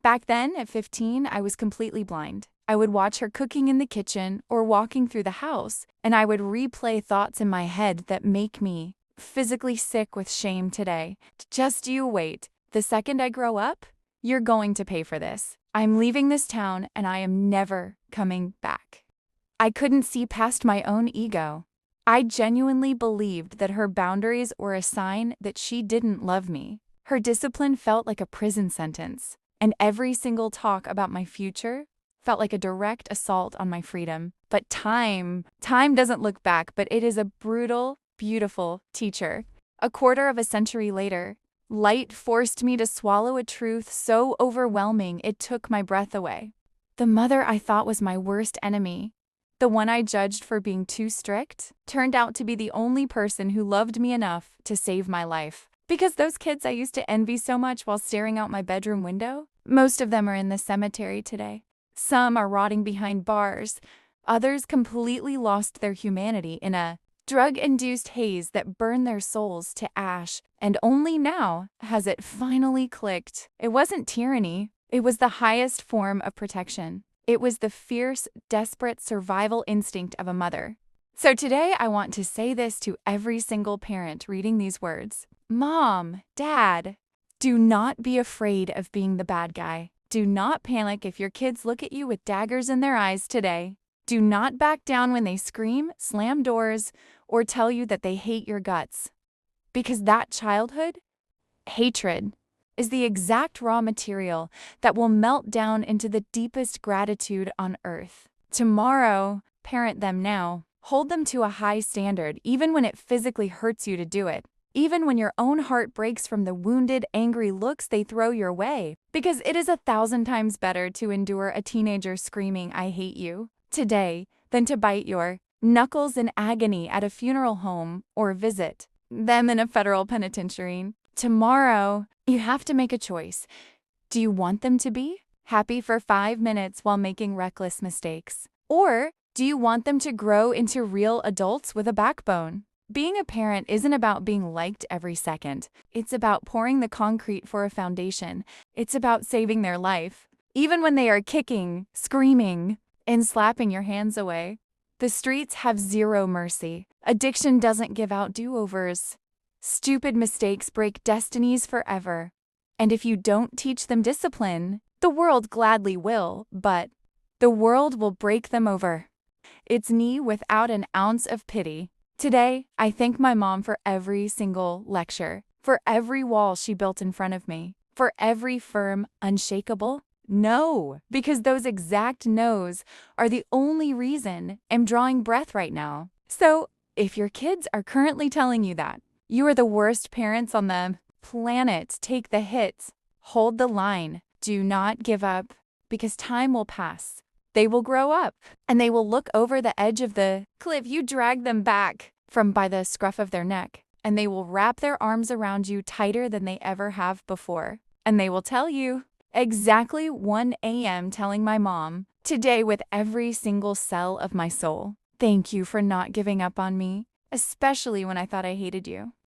Back then, at 15, I was completely blind. I would watch her cooking in the kitchen or walking through the house, and I would replay thoughts in my head that make me physically sick with shame today. Just you wait. The second I grow up, you're going to pay for this. I'm leaving this town and I am never coming back. I couldn't see past my own ego. I genuinely believed that her boundaries were a sign that she didn't love me. Her discipline felt like a prison sentence, and every single talk about my future felt like a direct assault on my freedom. But time doesn't look back, but it is a brutal, beautiful teacher. A quarter of a century later, light forced me to swallow a truth so overwhelming it took my breath away. The mother I thought was my worst enemy, the one I judged for being too strict, turned out to be the only person who loved me enough to save my life. Because those kids I used to envy so much while staring out my bedroom window, most of them are in the cemetery today. Some are rotting behind bars. Others completely lost their humanity in a drug-induced haze that burned their souls to ash. And only now has it finally clicked. It wasn't tyranny. It was the highest form of protection. It was the fierce, desperate survival instinct of a mother. So today I want to say this to every single parent reading these words. Mom, Dad, do not be afraid of being the bad guy. Do not panic if your kids look at you with daggers in their eyes today. Do not back down when they scream, slam doors, or tell you that they hate your guts. Because that childhood, hatred, is the exact raw material that will melt down into the deepest gratitude on earth. Tomorrow, parent them now. Hold them to a high standard, even when it physically hurts you to do it. Even when your own heart breaks from the wounded, angry looks they throw your way. Because it is 1,000 times better to endure a teenager screaming, "I hate you," today, than to bite your knuckles in agony at a funeral home or visit them in a federal penitentiary. Tomorrow, you have to make a choice. Do you want them to be happy for 5 minutes while making reckless mistakes? Or do you want them to grow into real adults with a backbone? Being a parent isn't about being liked every second. It's about pouring the concrete for a foundation. It's about saving their life, even when they are kicking, screaming, and slapping your hands away. The streets have zero mercy. Addiction doesn't give out do-overs. Stupid mistakes break destinies forever. And if you don't teach them discipline, the world gladly will, but the world will break them over its knee without an ounce of pity. Today, I thank my mom for every single lecture, for every wall she built in front of me, for every firm, unshakable no, because those exact no's are the only reason I'm drawing breath right now. So, if your kids are currently telling you that you are the worst parents on the planet, take the hits, hold the line, do not give up, because time will pass. They will grow up, and they will look over the edge of the cliff you dragged them back from by the scruff of their neck, and they will wrap their arms around you tighter than they ever have before. And they will tell you, exactly 1 a.m. telling my mom, today with every single cell of my soul, thank you for not giving up on me, especially when I thought I hated you.